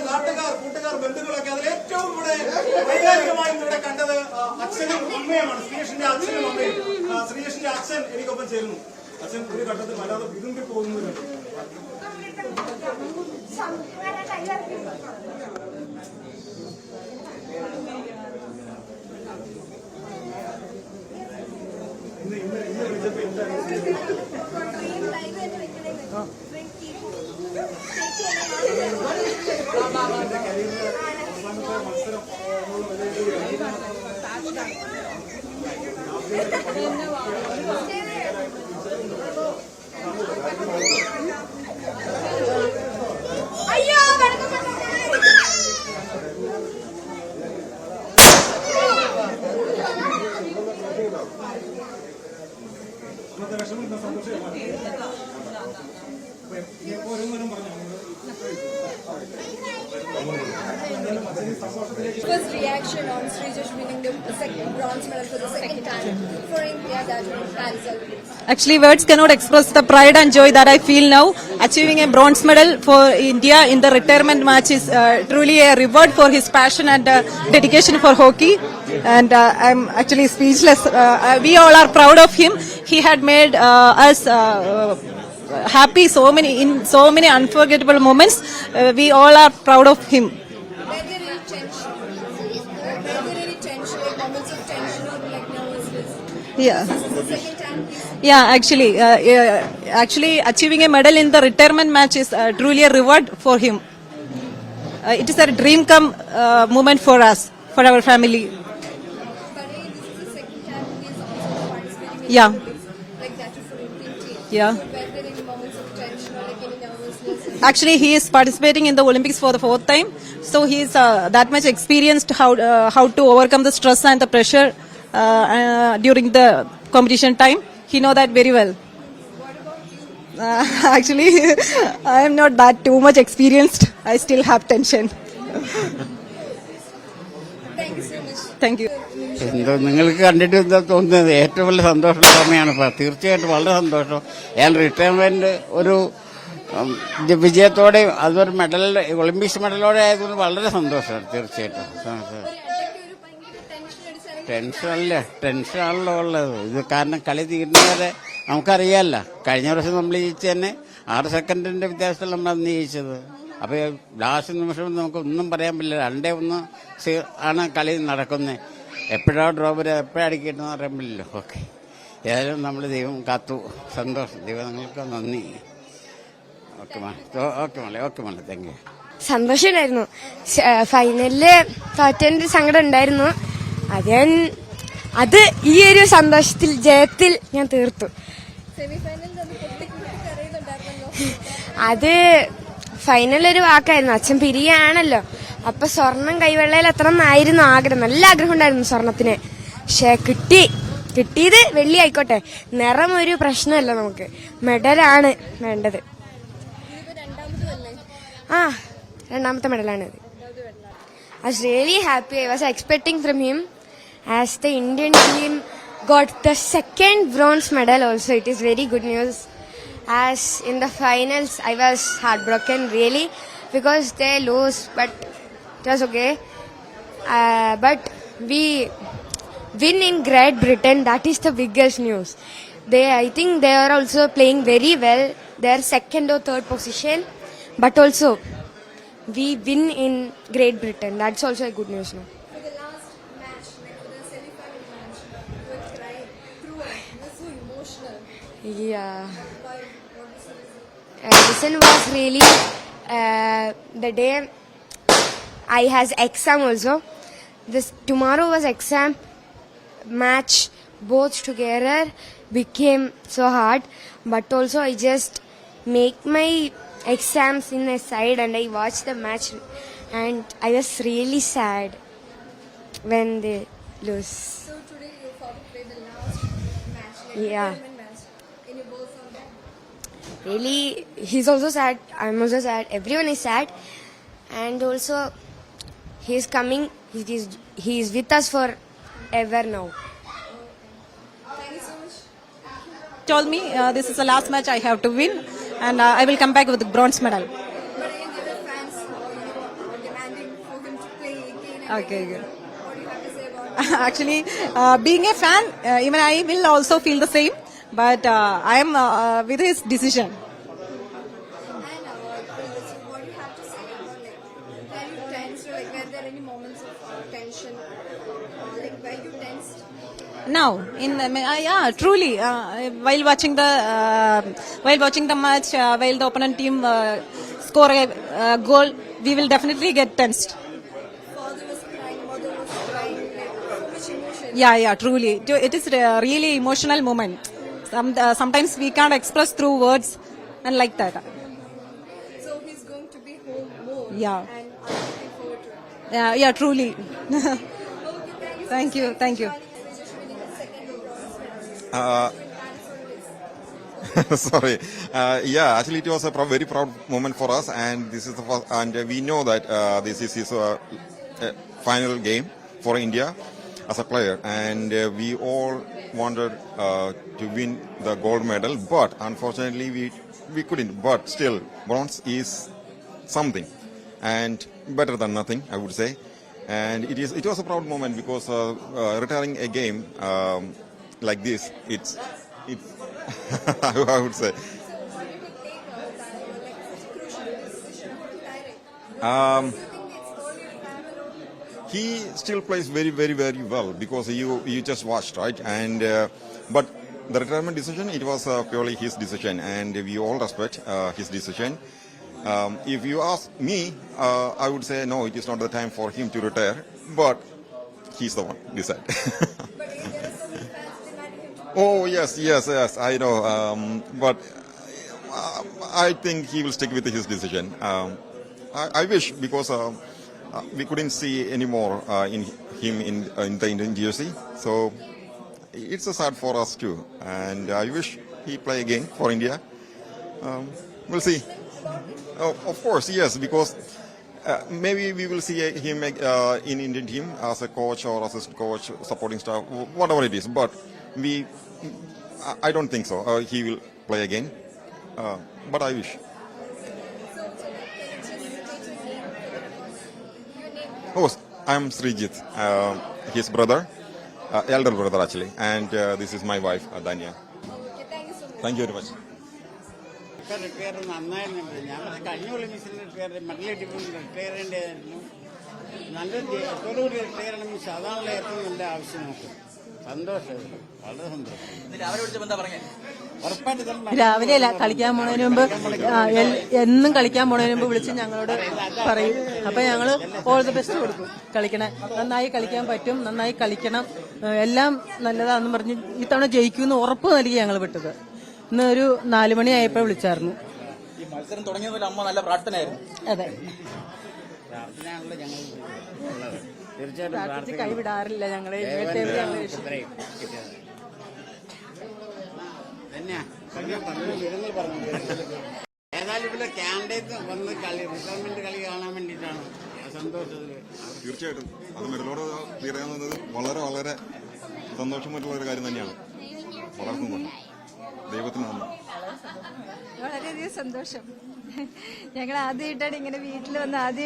നാട്ടുകാർ, കൂട്ടുകാർ, ബന്ധുക്കളൊക്കെ അതിൽ ഏറ്റവും കൂടെ വൈകാരികമായും ഇവിടെ കണ്ടത് അച്ഛനും അമ്മയുമാണ്. ശ്രീയേഷിന്റെ അച്ഛനും അമ്മയും. ശ്രീയേഷിന്റെ അച്ഛൻ എനിക്കൊപ്പം ചേരുന്നു. അച്ഛൻ ഒരു ഘട്ടത്തിൽ വല്ലാതെ വിരുമ്പി പോകുന്നു. First reaction on Srijesh winning the second bronze medal for the second time for India that was Paris Olympics. Actually, words cannot express the pride and joy that I feel now. Achieving a bronze medal for India in the retirement match is truly a reward for his passion and dedication for hockey. And I'm actually speechless. We all are proud of him. He had made us happy in so many unforgettable moments. We all are proud of him. Were there any tension? Like moments of tension or like nervousness? Yeah. This is the second time. Yeah, actually, achieving a medal in the retirement match is truly a reward for him. It is a dream come moment for us, for our family. But this is the second time he is also participating in Yeah. the Olympics, like that too for Indian team. Yeah. Were there any moments of tension or like any nervousness? Actually, he is participating in the Olympics for the fourth time, so he is that much experienced how to overcome the stress and the pressure during the competition time. He know that very well. What about you? Actually, I am not that too much experienced. I still have tension. Thank you so much. Thank you. എന്തോ നിങ്ങൾക്ക് കണ്ടിട്ട് എന്താ തോന്നുന്നത്? ഏറ്റവും വലിയ സന്തോഷമുള്ള സമയമാണ് ഇപ്പോൾ. തീർച്ചയായിട്ടും വളരെ സന്തോഷം. ഞാൻ റിട്ടയർമെന്റ് ഒരു വിജയത്തോടെ അതൊരു മെഡൽ, ഒളിമ്പിക്സ് മെഡലോടെ ആയതുകൊണ്ട് വളരെ സന്തോഷമാണ്. തീർച്ചയായിട്ടും ടെൻഷനാണല്ലോ ഉള്ളത്. ഇത് കാരണം കളി തീരുന്നവരെ നമുക്കറിയാമല്ല. കഴിഞ്ഞ വർഷം നമ്മൾ ജയിച്ച തന്നെ 6 സെക്കൻഡിന്റെ വ്യത്യാസത്തിൽ നമ്മൾ അന്ന് ജയിച്ചത്. അപ്പോൾ ലാസ്റ്റ് നിമിഷം നമുക്ക് ഒന്നും പറയാൻ പറ്റില്ല. 2-1 ആണ് കളി നടക്കുന്നത്. എപ്പോഴാണ് ഡ്രോ വരിക, എപ്പോഴാണ് അടിക്കിട്ടെന്ന് പറയാൻ പറ്റില്ലല്ലോ. ഓക്കെ, ഏതായാലും നമ്മൾ ദൈവം കാത്തു. സന്തോഷം. ദൈവം നിങ്ങൾക്ക് നന്ദി. ഓക്കെ മോളെ താങ്ക് യു. സന്തോഷമായിരുന്നു. ഫൈനലില് തോറ്റതിന്റെ സങ്കടം ഉണ്ടായിരുന്നു. അത് ഈ ഒരു സന്തോഷത്തിൽ, ജയത്തിൽ ഞാൻ തീർത്തു. അത് ഫൈനലൊരു വാക്കായിരുന്നു. അച്ഛൻ പിരിയാണല്ലോ, അപ്പൊ സ്വർണം കൈവെള്ളയിൽ എത്ര എന്നായിരുന്നു ആഗ്രഹം. നല്ല ആഗ്രഹം ഉണ്ടായിരുന്നു സ്വർണത്തിന്. പക്ഷെ കിട്ടിയത് വെള്ളി ആയിക്കോട്ടെ, നിറം ഒരു പ്രശ്നമല്ല. നമുക്ക് മെഡലാണ് വേണ്ടത്. രണ്ടാമത്തെ മെഡലാണിത്. I was really happy. I was expecting from him, as the Indian team got the second bronze medal also. It is very good news. As in the finals, I was heartbroken really because they lose, but it was okay. But we win in Great Britain. That is the biggest news. I think they are also playing very well. They are second or third position, but also we win in Great Britain. That's also a good news now. For the last match, like for the semi-final match, you were crying throughout. It was so emotional. Yeah. Why? What was the reason? Reason was really the day I has exam also. Tomorrow was exam. Match both together became so hard, but also I just make my exams in a side and I watched the match, and I was really sad when they lose. So today you thought to play the last match, like Yeah. the tournament match. Any words on that? Really, he's also sad. I'm also sad. Everyone is sad, and also he's coming. He's with us forever now. Thank you so much. Told me this is the last match I have to win, and I will come back with the bronze medal. But again, there were fans Okay, good. What do you have to say about Actually, being a fan, even I will also feel the same. But I am with his decision. And what do you have to say about like were you tensed or like were there any moments of tension? Like were you tensed? Now, yeah, truly, while watching the match, while the opponent team score a goal, we will definitely get tensed. Father was crying, mother was crying, like so much emotion. Yeah, truly, it is a really emotional moment. Sometimes we can't express through words, and like that. So he's going to be home more. Yeah. And I'm looking forward to it. Yeah, truly. Okay, thank you. Thank you. Just winning the second bronze medal. Sorry. Yeah, actually, it was a very proud moment for us, and this is the first, and we know that this is his final game for India as a player, and we all wanted to win the gold medal, but unfortunately, we couldn't. But still, bronze is something, and better than nothing, I would say. And it was a proud moment because retiring a game like this, it's I would say. So what did you take like such a crucial decision of retiring? Do you think it's only retirement? He still plays very, very, very well because you just watched, right? And but the retirement decision, it was purely his decision, and we all respect his decision. If you ask me, I would say no, it is not the time for him to retire, but he's the one decide. But there were so many fans demanding him to. Oh yes, I know, but I think he will stick with his decision. I wish because we couldn't see any more in him in the Indian jersey, so it's sad for us too. And I wish he play again for India. We'll see. Oh, of course, yes, because maybe we will see him in Indian team as a coach or assistant coach, supporting staff, whatever it is. But I don't think so. He will play again. But I wish. So can you just state your name? Oh, I'm Srijit, his brother, elder brother actually, and this is my wife, Danya. Okay, thank you so much. Thank you very much. Retire നന്നായിരുന്നുണ്ട്. ഞാൻ കഴിഞ്ഞ ഒളിമ്പിക്സിൽ retire medal കിട്ടിയപ്പോൾ retire ചെയ്യേണ്ടതായിരുന്നു. നല്ലൊരു ജയത്തോടുകൂടി retire ചെയ്യണം. Means അതാണല്ലോ ഏറ്റവും നല്ല ആവശ്യം നമുക്ക്. സന്തോഷം, വളരെ സന്തോഷം. ഉറപ്പായിട്ട് തന്നെ രാവിലെ അല്ല കളിക്കാൻ പോണതിന് മുമ്പ് എന്നും കളിക്കാൻ പോണതിന് മുമ്പ് വിളിച്ച് ഞങ്ങളോട് പറയും. അപ്പൊ ഞങ്ങള് ഓൾ ദി ബെസ്റ്റ് കൊടുക്കും. കളിക്കണേ, നന്നായി കളിക്കാൻ പറ്റും, നന്നായി കളിക്കണം, എല്ലാം നല്ലതാണെന്ന് പറഞ്ഞ് ഇത്തവണ ജയിക്കുമെന്ന് ഉറപ്പ് നൽകി ഞങ്ങൾ വിട്ടത്. ഇന്ന് ഒരു 4 മണിയായപ്പോ വിളിച്ചായിരുന്നു. ഈ മത്സരം തുടങ്ങിയതിൽ അമ്മ നല്ല പ്രാർത്ഥനയായിരുന്നു. അതെ, പ്രാർത്ഥനയാണല്ലോ ഞങ്ങൾ ഉള്ളത്. തീർച്ചയായിട്ടും പ്രാർത്ഥിച്ച് കൈവിടാറില്ല ഞങ്ങളെ. ഏതായാലും ഇവിടെ കാൻഡിഡേറ്റ് വന്ന് റിട്ടയർമെന്റ് കളി കാണാൻ വേണ്ടിയിട്ടാണ് സന്തോഷത്തില്. തീർച്ചയായിട്ടും അത് മെഡലോട് തീരാവുന്നത് വളരെ വളരെ സന്തോഷമായിട്ടുള്ള ഒരു കാര്യം തന്നെയാണ്. വളർത്തുന്നുണ്ട്. ദൈവത്തിന് നന്ദി. വളരെയധികം സന്തോഷം. ഞങ്ങൾ ആദ്യമായിട്ടാണ് ഇങ്ങനെ വീട്ടിൽ വന്ന് ആദ്യമായിട്ട്